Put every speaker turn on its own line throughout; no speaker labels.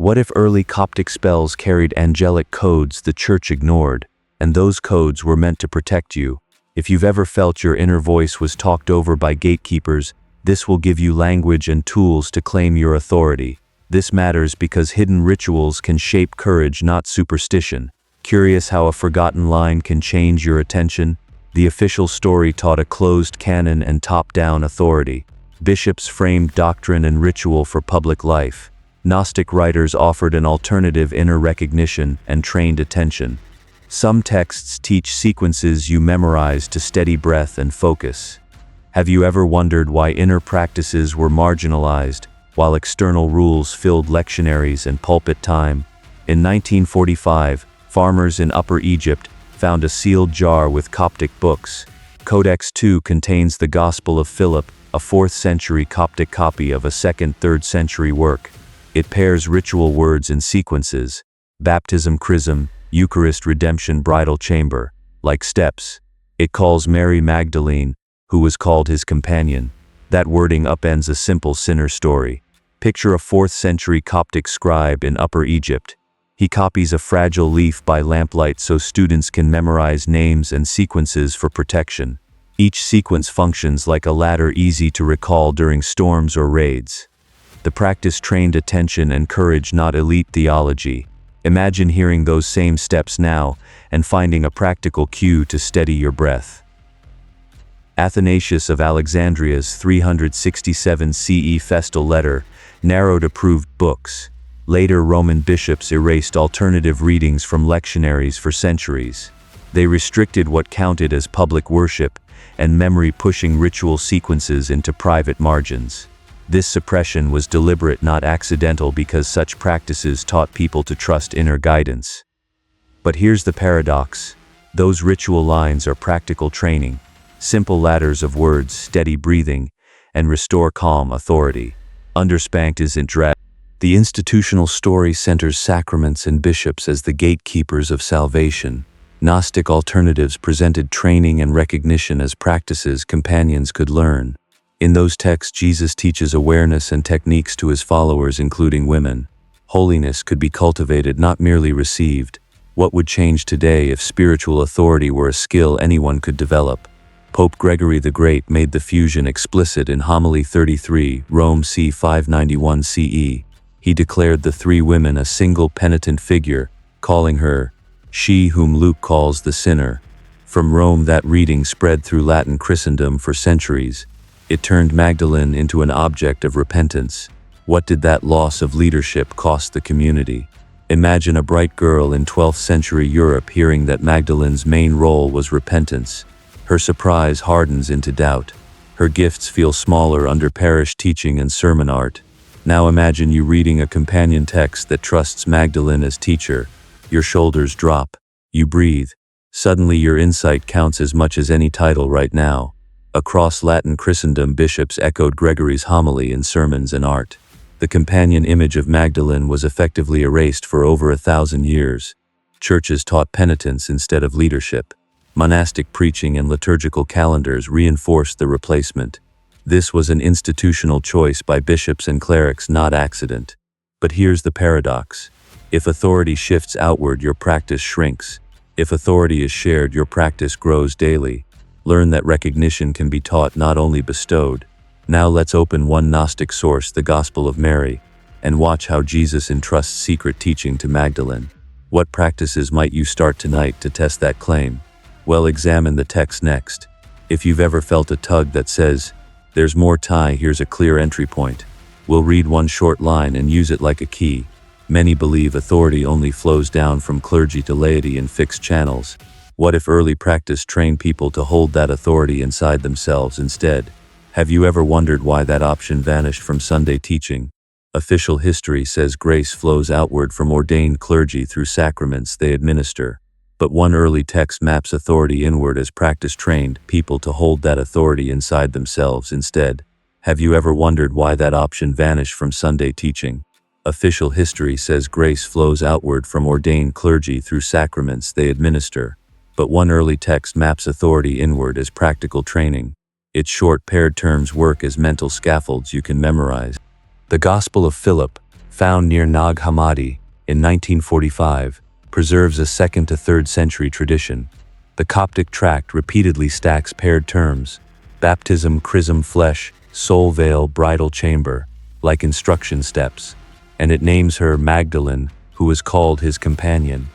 What if early Coptic spells carried angelic codes the church ignored, and those codes were meant to protect you? If you've ever felt your inner voice was talked over by gatekeepers, this will give you language and tools to claim your authority. This matters because hidden rituals can shape courage, not superstition. Curious how a forgotten line can change your attention? The official story taught a closed canon and top-down authority. Bishops framed doctrine and ritual for public life. Gnostic writers offered an alternative inner recognition and trained attention. Some texts teach sequences you memorize to steady breath and focus. Have you ever wondered why inner practices were marginalized, while external rules filled lectionaries and pulpit time? In 1945, farmers in Upper Egypt found a sealed jar with Coptic books. Codex II contains the Gospel of Philip, a 4th century Coptic copy of a 2nd, 3rd century work. It pairs ritual words in sequences: baptism, chrism, Eucharist, redemption, bridal chamber, like steps. It calls Mary Magdalene, who was called his companion. That wording upends a simple sinner story. Picture a 4th century Coptic scribe in Upper Egypt. He copies a fragile leaf by lamplight so students can memorize names and sequences for protection. Each sequence functions like a ladder, easy to recall during storms or raids. The practice trained attention and courage, not elite theology. Imagine hearing those same steps now and finding a practical cue to steady your breath. Athanasius of Alexandria's 367 CE festal letter narrowed approved books. Later Roman bishops erased alternative readings from lectionaries for centuries. They restricted what counted as public worship and memory, pushing ritual sequences into private margins. This suppression was deliberate, not accidental, because such practices taught people to trust inner guidance. But here's the paradox. Those ritual lines are practical training. Simple ladders of words, steady breathing, and restore calm authority. Underspanked isn't dread. The institutional story centers sacraments and bishops as the gatekeepers of salvation. Gnostic alternatives presented training and recognition as practices companions could learn. In those texts, Jesus teaches awareness and techniques to his followers, including women. Holiness could be cultivated, not merely received. What would change today if spiritual authority were a skill anyone could develop? Pope Gregory the Great made the fusion explicit in Homily 33, Rome c. 591 CE. He declared the three women a single penitent figure, calling her she whom Luke calls the sinner. From Rome, that reading spread through Latin Christendom for centuries. It turned Magdalene into an object of repentance. What did that loss of leadership cost the community? Imagine a bright girl in 12th century Europe hearing that Magdalene's main role was repentance. Her surprise hardens into doubt. Her gifts feel smaller under parish teaching and sermon art. Now imagine you reading a companion text that trusts Magdalene as teacher. Your shoulders drop. You breathe. Suddenly your insight counts as much as any title right now. Across Latin Christendom, bishops echoed Gregory's homily in sermons and art. The companion image of Magdalene was effectively erased for over 1,000 years. Churches taught penitence instead of leadership. Monastic preaching and liturgical calendars reinforced the replacement. This was an institutional choice by bishops and clerics, not accident. But here's the paradox. If authority shifts outward, your practice shrinks. If authority is shared, your practice grows daily. Learn that recognition can be taught, not only bestowed. Now let's open one Gnostic source, the Gospel of Mary, and watch how Jesus entrusts secret teaching to Magdalene. What practices might you start tonight to test that claim? Well, examine the text next. If you've ever felt a tug that says, "There's more tie," here's a clear entry point. We'll read one short line and use it like a key. Many believe authority only flows down from clergy to laity in fixed channels. What if early practice trained people to hold that authority inside themselves instead? Have you ever wondered why that option vanished from Sunday teaching? Official history says grace flows outward from ordained clergy through sacraments they administer. But one early text maps authority inward as practice trained people to hold that authority inside themselves instead. Have you ever wondered why that option vanished from Sunday teaching? Official history says grace flows outward from ordained clergy through sacraments they administer. But one early text maps authority inward as practical training. Its short paired terms work as mental scaffolds you can memorize. The Gospel of Philip, found near Nag Hammadi in 1945, preserves a 2nd to 3rd century tradition. The Coptic tract repeatedly stacks paired terms: baptism, chrism, flesh, soul, veil, bridal chamber, like instruction steps, and it names her Magdalene, who was called his companion.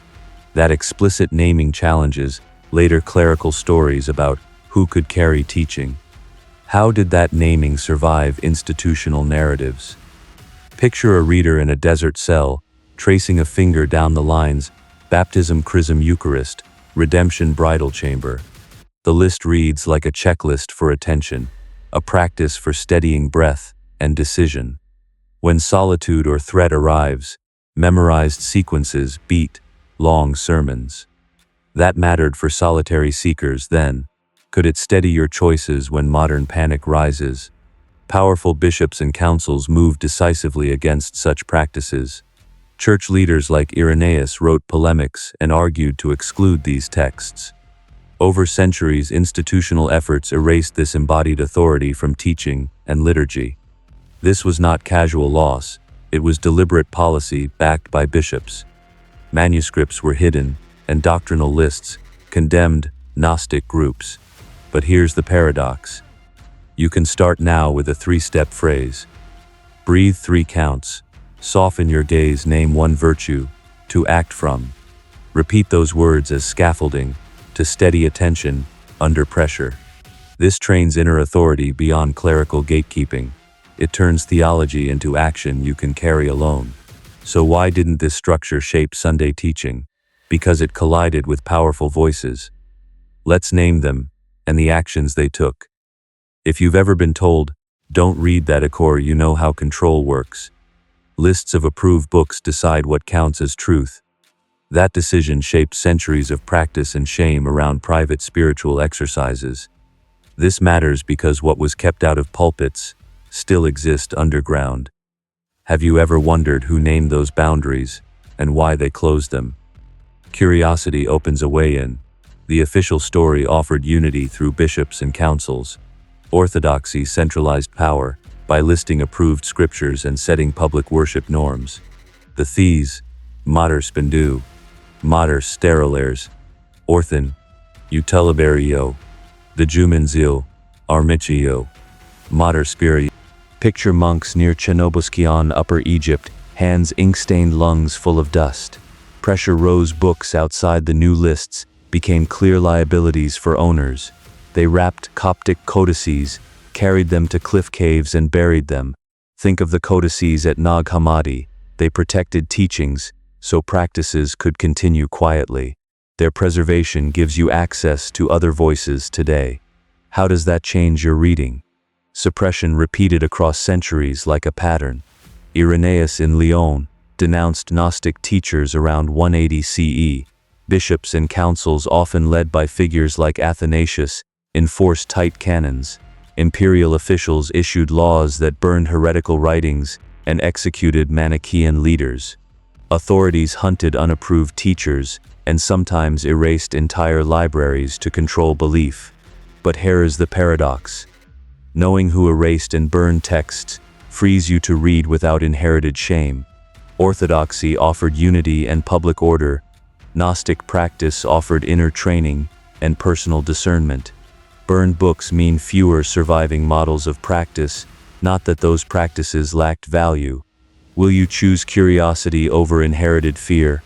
That explicit naming challenges later clerical stories about who could carry teaching. How did that naming survive institutional narratives? Picture a reader in a desert cell, tracing a finger down the lines: baptism, chrism, Eucharist, redemption, bridal chamber. The list reads like a checklist for attention, a practice for steadying breath and decision. When solitude or threat arrives, memorized sequences beat long sermons. That mattered for solitary seekers then. Could it steady your choices when modern panic rises? Powerful bishops and councils moved decisively against such practices. Church leaders like Irenaeus wrote polemics and argued to exclude these texts. Over centuries, institutional efforts erased this embodied authority from teaching and liturgy. This was not casual loss, it was deliberate policy backed by bishops. Manuscripts were hidden, and doctrinal lists condemned Gnostic groups. But here's the paradox. You can start now with a 3-step phrase. Breathe 3 counts. Soften your gaze, name 1 virtue to act from. Repeat those words as scaffolding to steady attention under pressure. This trains inner authority beyond clerical gatekeeping. It turns theology into action you can carry alone. So why didn't this structure shape Sunday teaching? Because it collided with powerful voices. Let's name them and the actions they took. If you've ever been told, don't read that Akor, you know how control works. Lists of approved books decide what counts as truth. That decision shaped centuries of practice and shame around private spiritual exercises. This matters because what was kept out of pulpits still exists underground. Have you ever wondered who named those boundaries and why they closed them? Curiosity opens a way in. The official story offered unity through bishops and councils. Orthodoxy centralized power by listing approved scriptures and setting public worship norms. The These, Mater Spendu, Mater Sterilares, Orthan, Utilibario, the Jumanzil, Armichio, Mater Spirit. Picture monks near Chenobuskion, Upper Egypt, hands ink-stained, lungs full of dust. Pressure rose. Books outside the new lists became clear liabilities for owners. They wrapped Coptic codices, carried them to cliff caves and buried them. Think of the codices at Nag Hammadi. They protected teachings, so practices could continue quietly. Their preservation gives you access to other voices today. How does that change your reading? Suppression repeated across centuries like a pattern. Irenaeus in Lyon denounced Gnostic teachers around 180 CE. Bishops and councils, often led by figures like Athanasius, enforced tight canons. Imperial officials issued laws that burned heretical writings and executed Manichaean leaders. Authorities hunted unapproved teachers and sometimes erased entire libraries to control belief. But here is the paradox. Knowing who erased and burned texts frees you to read without inherited shame. Orthodoxy offered unity and public order. Gnostic practice offered inner training and personal discernment. Burned books mean fewer surviving models of practice, not that those practices lacked value. Will you choose curiosity over inherited fear?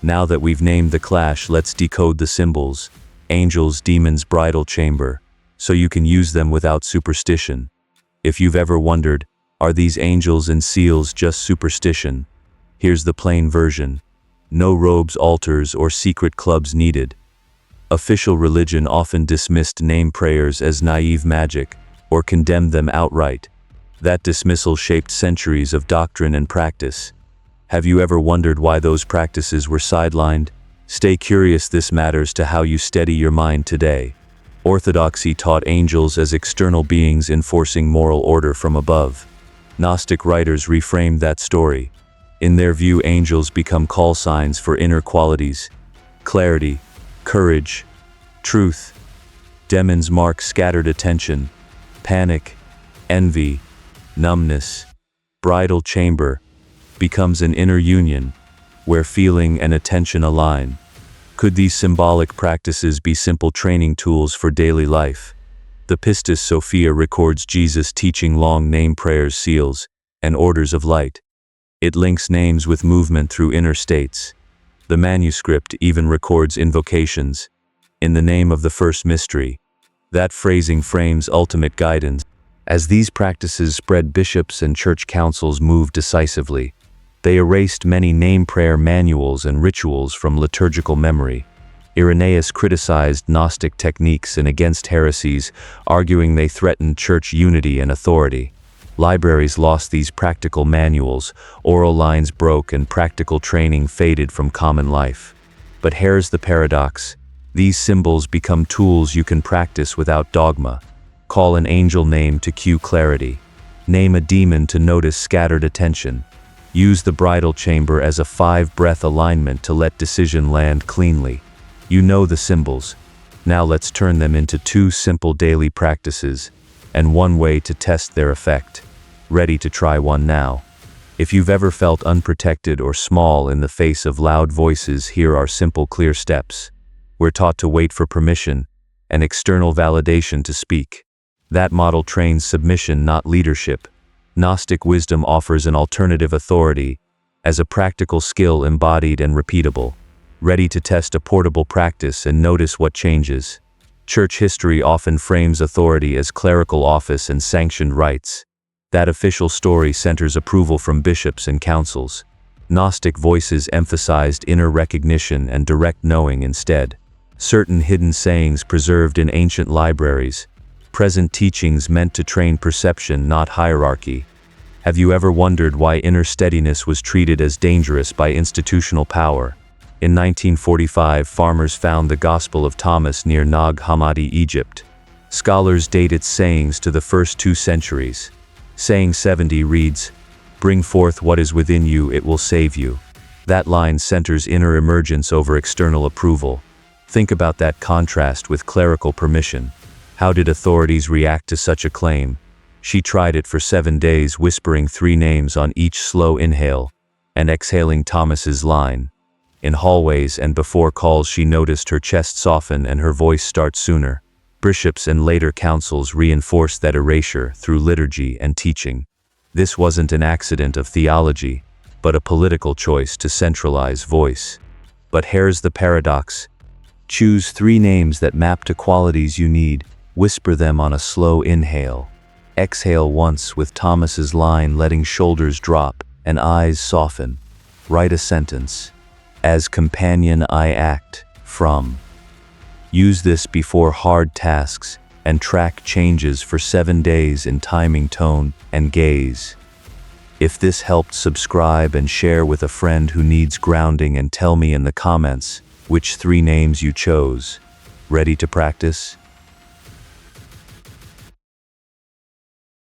Now that we've named the clash, let's decode the symbols. Angels, demons, bridal chamber, so you can use them without superstition. If you've ever wondered, are these angels and seals just superstition? Here's the plain version. No robes, altars, or secret clubs needed. Official religion often dismissed name prayers as naive magic, or condemned them outright. That dismissal shaped centuries of doctrine and practice. Have you ever wondered why those practices were sidelined? Stay curious, this matters to how you steady your mind today. Orthodoxy taught angels as external beings enforcing moral order from above. Gnostic writers reframed that story. In their view, angels become call signs for inner qualities: clarity, courage, truth. Demons mark scattered attention, panic, envy, numbness. Bridal chamber, becomes an inner union, where feeling and attention align. Could these symbolic practices be simple training tools for daily life? The Pistis Sophia records Jesus teaching long name prayers, seals, and orders of light. It links names with movement through inner states. The manuscript even records invocations. In the name of the first mystery. That phrasing frames ultimate guidance. As these practices spread, bishops and church councils moved decisively. They erased many name prayer manuals and rituals from liturgical memory. Irenaeus criticized Gnostic techniques and against heresies, arguing they threatened church unity and authority. Libraries lost these practical manuals, oral lines broke, and practical training faded from common life. But here's the paradox. These symbols become tools you can practice without dogma. Call an angel name to cue clarity. Name a demon to notice scattered attention. Use the bridal chamber as a 5-breath alignment to let decision land cleanly. You know the symbols. Now let's turn them into 2 simple daily practices, and 1 way to test their effect. Ready to try one now? If you've ever felt unprotected or small in the face of loud voices, here are simple, clear steps. We're taught to wait for permission and external validation to speak. That model trains submission, not leadership. Gnostic wisdom offers an alternative authority as a practical skill, embodied and repeatable. Ready to test a portable practice and notice what changes. Church history often frames authority as clerical office and sanctioned rites. That official story centers approval from bishops and councils. Gnostic voices emphasized inner recognition and direct knowing instead. Certain hidden sayings preserved in ancient libraries. Present teachings meant to train perception, not hierarchy. Have you ever wondered why inner steadiness was treated as dangerous by institutional power? In 1945, farmers found the Gospel of Thomas near Nag Hammadi, Egypt. Scholars date its sayings to the first 2 centuries. Saying 70 reads, "Bring forth what is within you, it will save you." That line centers inner emergence over external approval. Think about that contrast with clerical permission. How did authorities react to such a claim? She tried it for 7 days, whispering 3 names on each slow inhale and exhaling Thomas's line. In hallways and before calls, she noticed her chest soften and her voice start sooner. Bishops and later councils reinforced that erasure through liturgy and teaching. This wasn't an accident of theology, but a political choice to centralize voice. But here's the paradox. Choose 3 names that map to qualities you need. Whisper them on a slow inhale. Exhale once with Thomas's line, letting shoulders drop and eyes soften. Write a sentence. As companion I act, from. Use this before hard tasks and track changes for 7 days in timing, tone, and gaze. If this helped, subscribe and share with a friend who needs grounding, and tell me in the comments which 3 names you chose. Ready to practice?